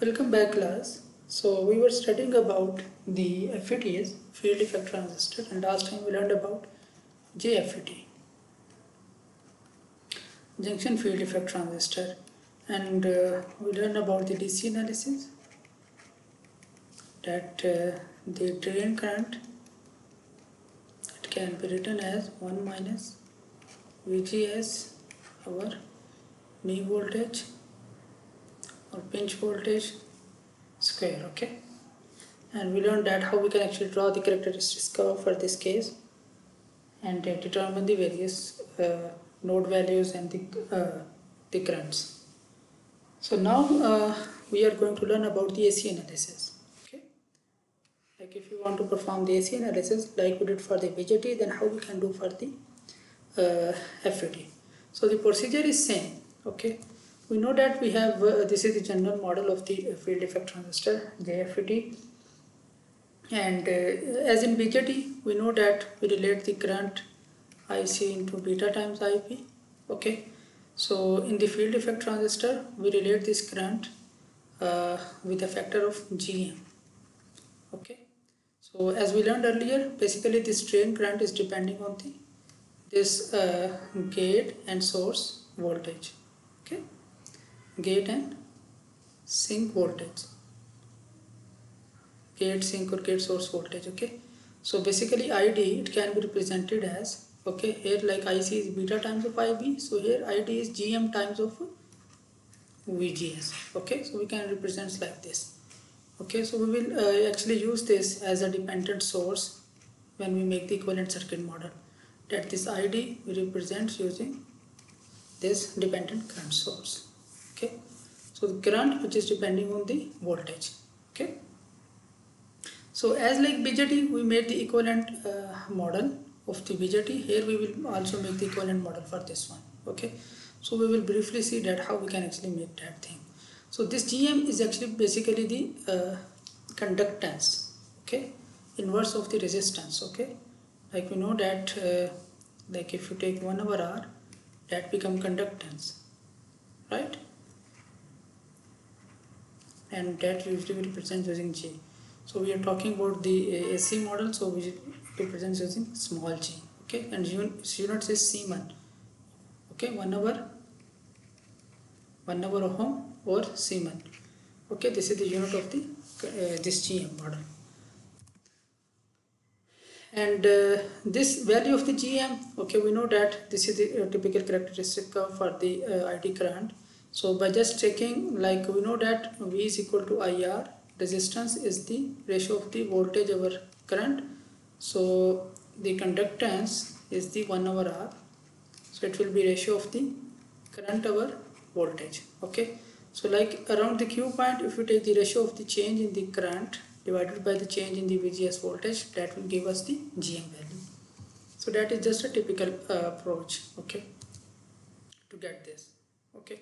Welcome back, class. So we were studying about the FETs, field effect transistor, and last time we learned about JFET, junction field effect transistor, and we learned about the DC analysis, that the drain current, it can be written as 1 minus VGS over knee voltage or pinch voltage square. Okay, and we learned that how we can actually draw the characteristics curve for this case and determine the various node values and the currents. So now we are going to learn about the AC analysis. Okay, like if you want to perform the AC analysis like we did for the BJT, then how we can do for the FET. So the procedure is same. Okay, we know that we have this is the general model of the field effect transistor, JFET. And as in BJT, we know that we relate the current IC into beta times IP. Okay, so in the field effect transistor, we relate this current with a factor of GM. Okay, so as we learned earlier, basically this drain current is depending on this gate and source voltage. Okay, gate and sink voltage. Gate sink or gate source voltage. Okay, so basically ID, it can be represented as, okay, here like IC is beta times of IB, so here ID is GM times of VGS. Okay, so we can represent like this. Okay, so we will actually use this as a dependent source when we make the equivalent circuit model, that this ID we represent using this dependent current source. Okay, so the current which is depending on the voltage. Okay, so as like BJT, we made the equivalent model of the BJT. Here we will also make the equivalent model for this one. Okay, so we will briefly see that how we can actually make that thing. So this GM is actually basically the conductance. Okay, inverse of the resistance. Okay, like we know that like if you take 1 over R, that become conductance, right? And that usually we represent using G. So we are talking about the AC model, so we represent using small g. Okay, and unit is Siemens. Okay, 1 over ohm or Siemens. Okay, this is the unit of the this GM model. And this value of the GM, okay, we know that this is the typical characteristic curve for the ID current. So by just checking, like we know that V is equal to IR, resistance is the ratio of the voltage over current. So the conductance is the 1 over R. So it will be ratio of the current over voltage. Okay, so like around the Q point, if you take the ratio of the change in the current divided by the change in the VGS voltage, that will give us the GM value. So that is just a typical approach, okay, to get this. Okay,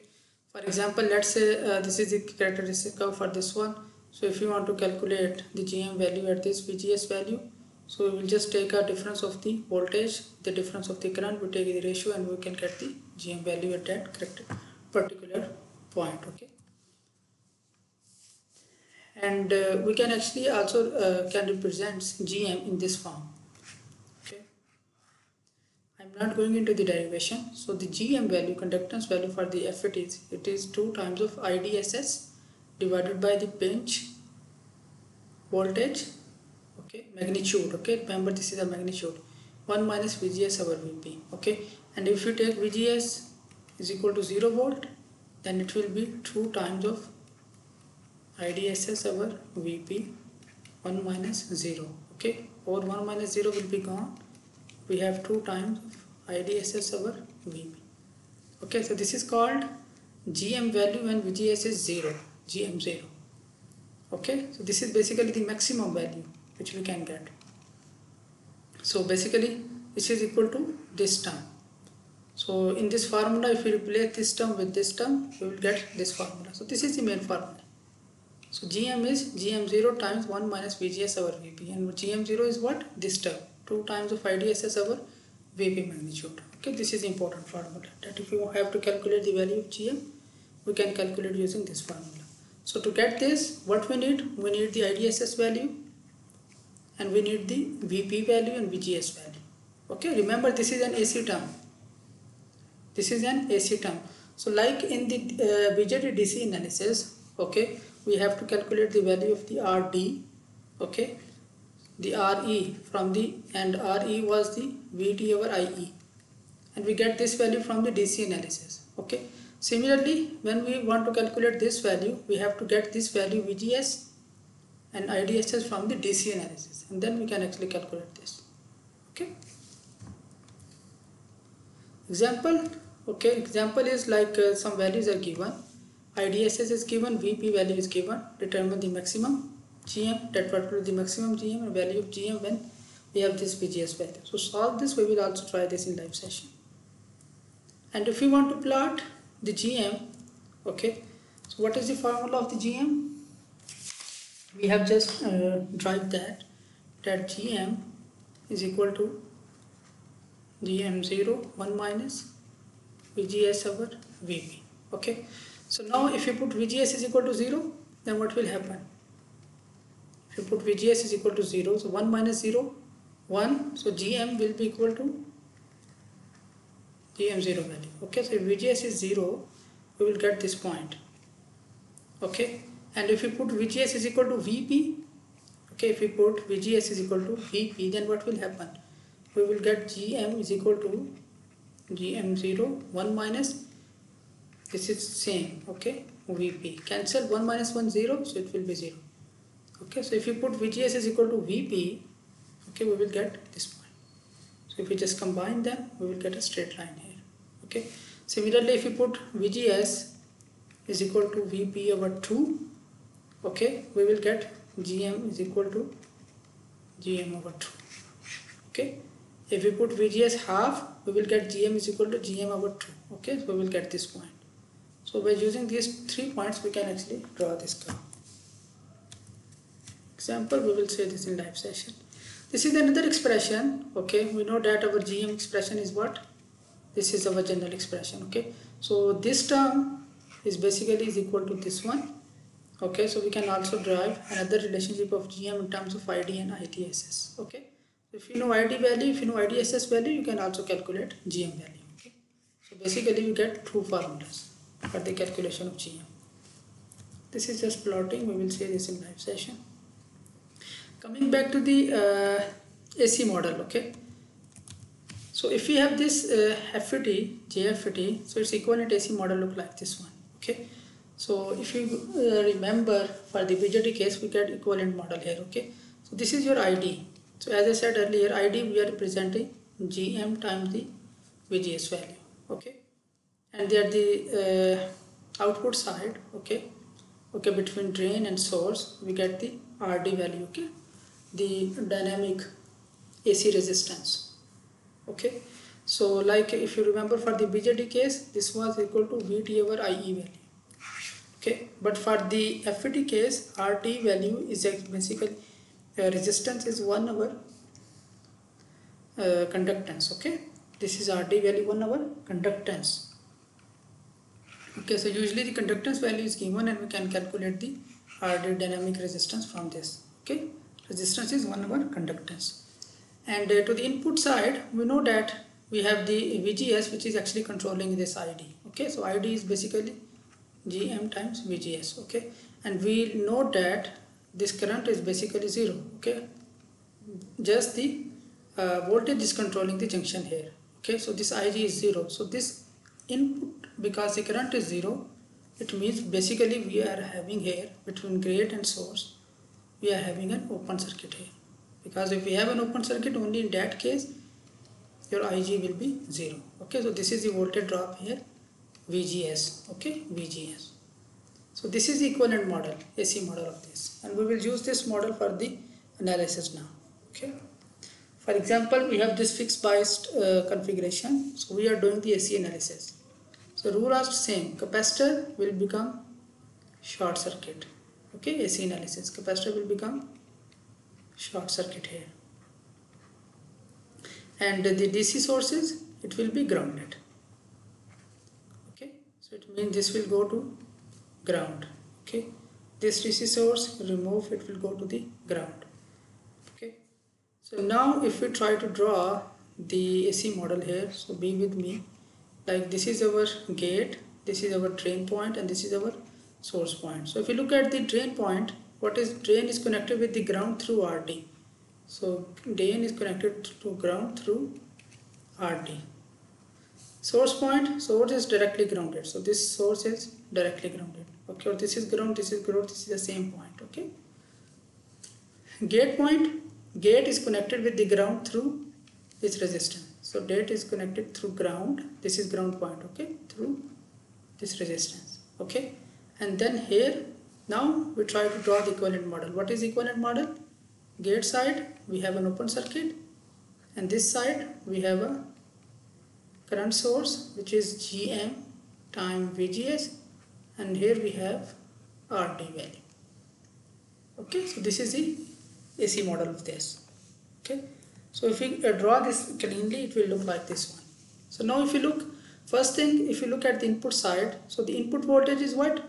for example, let's say this is the characteristic curve for this one. So if you want to calculate the GM value at this VGS value, so we will just take a difference of the voltage, the difference of the current, we take the ratio and we can get the GM value at that correct particular point. Okay, and we can actually also can represent GM in this form. Okay, I'm not going into the derivation. So the GM value, conductance value for the FET is, it is 2 times of IDSS divided by the pinch voltage, okay, magnitude. Okay, remember this is a magnitude, 1 minus VGS over VP. Okay, and if you take VGS is equal to 0 volt, then it will be 2 times of IDSS over VP, 1 minus 0. Okay, or 1 minus 0 will be gone. We have 2 times of IDSS over VP. Okay, so this is called GM value when VGS is 0, GM 0. Okay, so this is basically the maximum value which we can get. So basically this is equal to this term. So in this formula, if we replace this term with this term, we will get this formula. So this is the main formula. So GM is GM0 times 1 minus VGS over VP, and GM0 is what? This term, 2 times of IDSS over VP magnitude. Okay, this is the important formula, that if you have to calculate the value of GM, we can calculate using this formula. So to get this, what we need the IDSS value, and we need the VP value and VGS value. Okay, remember this is an AC term. This is an AC term. So like in the BJT DC analysis, okay, we have to calculate the value of the RD, okay, the RE from the, and RE was the VT over IE, and we get this value from the DC analysis. Okay, similarly when we want to calculate this value, we have to get this value VGS and IDSS from the DC analysis, and then we can actually calculate this. Okay, example. Okay, example is like some values are given, IDSS is given, VP value is given, determine the maximum GM, that particular the maximum GM and value of GM when we have this VGS value. So solve this, we will also try this in live session. And if we want to plot the GM, okay, so what is the formula of the GM? We have just derived that GM is equal to GM0 1 minus VGS over VP. Okay, so now if you put VGS is equal to 0, then what will happen? If you put VGS is equal to 0, so 1 minus 0, 1, so GM will be equal to GM0 value. Okay, so if VGS is 0, we will get this point. Okay, and if you put VGS is equal to VP, okay, if we put VGS is equal to VP, then what will happen? We will get GM is equal to GM0 1 minus, this is same, okay, VP, cancel 1 minus 1 0, so it will be 0. Okay, so if you put VGS is equal to VP, okay, we will get this point. So if we just combine them, we will get a straight line here. Okay, similarly if you put VGS is equal to VP over 2, okay, we will get GM is equal to GM over 2. Okay, if we put VGS half, we will get GM is equal to GM over 2. Okay, so we will get this point. So by using these 3 points, we can actually draw this curve. Example, we will say this in live session. This is another expression. Okay, we know that our GM expression is what? This is our general expression. Okay, so this term is basically is equal to this one. Okay, so we can also derive another relationship of GM in terms of ID and IDSS. Okay, if you know ID value, if you know IDSS value, you can also calculate GM value. Okay, so basically we get two formulas for the calculation of GM. This is just plotting. We will see this in live session. Coming back to the AC model. Okay, so if we have this FET, JFET, so its equivalent AC model look like this one. Okay, so if you remember, for the BJT case, we get equivalent model here. Okay, so this is your ID. So as I said earlier, ID we are representing GM times the VGS value. Okay, and they are the output side. Okay, between drain and source we get the RD value. Okay, the dynamic AC resistance. Okay, so like if you remember, for the BJT case, this was equal to VT over IE value. Okay, but for the FET case, RT value is basically resistance is 1 over conductance. Okay, this is RT value 1 over conductance. Okay, so usually the conductance value is given and we can calculate the RT dynamic resistance from this. Okay, resistance is 1 over conductance. And to the input side, we know that we have the VGS, which is actually controlling this ID. Okay, so ID is basically GM times VGS. Okay, and we know that this current is basically 0. Okay, just the voltage is controlling the junction here. Okay, so this IG is 0. So this input, because the current is 0, it means basically we are having here between gate and source, we are having an open circuit here. Because if we have an open circuit, only in that case your IG will be 0. Okay, so this is the voltage drop here, VGS. Okay, VGS. So this is the equivalent model, AC model of this, and we will use this model for the analysis now. Okay, for example, we have this fixed biased configuration, so we are doing the AC analysis. So rule are same, capacitor will become short circuit. Okay, AC analysis, capacitor will become short circuit here, and the DC sources, it will be grounded. Okay, so it means this will go to ground. Okay, this DC source, remove, it will go to the ground. Okay, so now if we try to draw the AC model here, so be with me. Like this is our gate, this is our drain point, and this is our source point. So if you look at the drain point, what is drain is connected with the ground through RD. So drain is connected to ground through RD. Source point, source is directly grounded. So this source is directly grounded. Okay, or this is ground, this is ground, this is the same point. Okay. Gate point, gate is connected with the ground through this resistance. So gate is connected through ground. This is ground point. Okay, through this resistance. Okay, and then here now we try to draw the equivalent model. What is equivalent model? Gate side we have an open circuit, and this side we have a current source which is GM time VGS, and here we have RD value. Okay, so this is the AC model of this. Okay, so if we draw this cleanly, it will look like this one. So now if you look, first thing, if you look at the input side, so the input voltage is what?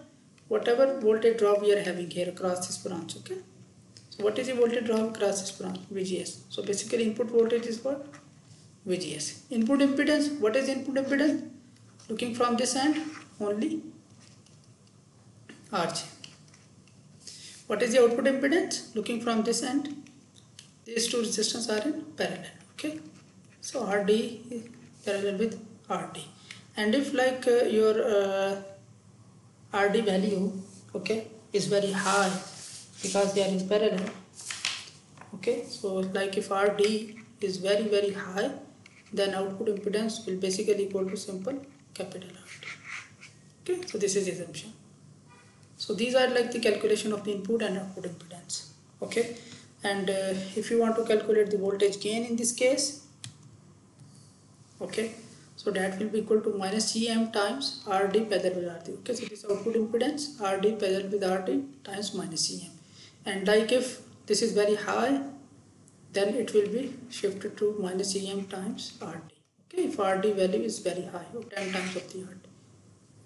Whatever voltage drop we are having here across this branch. Okay, so what is the voltage drop across this branch? VGS. So basically input voltage is what? VGS. Input impedance, what is input impedance? Looking from this end, only RG. What is the output impedance? Looking from this end, these two resistors are in parallel. Okay, so RD is parallel with RD, and if like your RD value, okay, is very high because they are in parallel. Okay, so like if RD is very high, then output impedance will basically equal to simple capital RD. Okay, so this is the assumption. So these are like the calculation of the input and output impedance. Okay, and if you want to calculate the voltage gain in this case, okay, so that will be equal to minus GM times RD parallel with RD. Okay, so this output impedance RD parallel with RD times minus GM, and like if this is very high, then it will be shifted to minus GM times RD. Okay, if RD value is very high, or 10 times of the RD.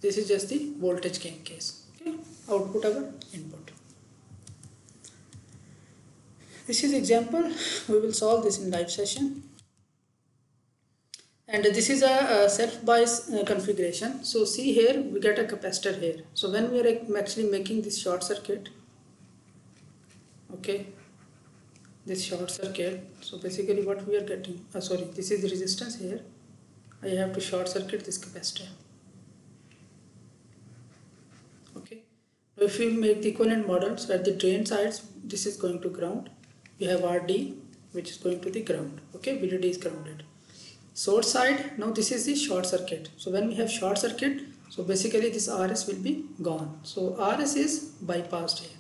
This is just the voltage gain case. Okay, output over input. This is example. We will solve this in live session. And this is a self-bias configuration. So see here, we get a capacitor here. So when we are actually making this short circuit, okay, this short circuit, so basically what we are getting, sorry, this is the resistance here. I have to short circuit this capacitor. Okay, if we make the equivalent model, so at the drain sides, this is going to ground. We have RD, which is going to the ground. Okay, VDD is grounded. Source side, now this is the short circuit. So when we have short circuit, so basically this RS will be gone. So RS is bypassed here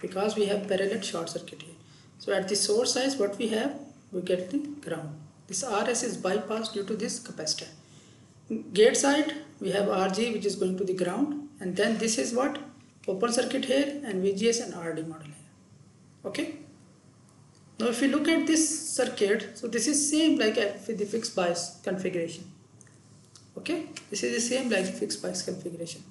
because we have parallel short circuit here. So at the source side, what we have, we get the ground. This RS is bypassed due to this capacitor. Gate side, we have RG, which is going to the ground, and then this is what? Open circuit here, and VGS and RD model here. Okay, now if you look at this circuit, so this is same like with the fixed bias configuration. Okay, this is the same like fixed bias configuration.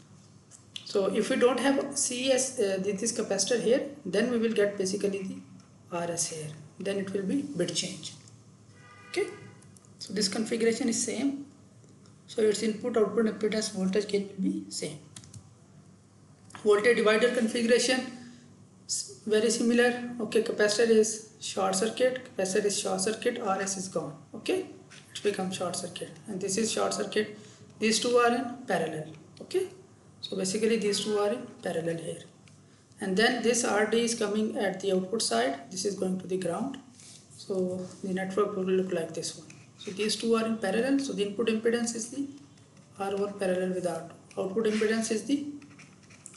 So if we don't have CES, this capacitor here, then we will get basically the RS here, then it will be bit change. Okay, so this configuration is same, so its input output impedance voltage gain will be same. Voltage divider configuration, very similar. Okay, capacitor is short circuit, capacitor is short circuit, RS is gone. Okay, it becomes short circuit, and this is short circuit. These two are in parallel. Okay, so basically these two are in parallel here, and then this RD is coming at the output side. This is going to the ground, so the network will look like this one. So these two are in parallel. So the input impedance is the R1 parallel with R2. Output impedance is the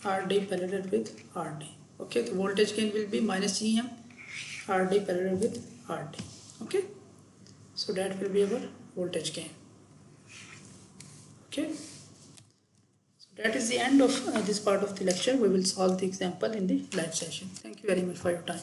RD parallel with RD. Okay, the voltage gain will be minus GM RD parallel with RD. Okay, so that will be our voltage gain. Okay, so that is the end of this part of the lecture. We will solve the example in the live session. Thank you very much for your time.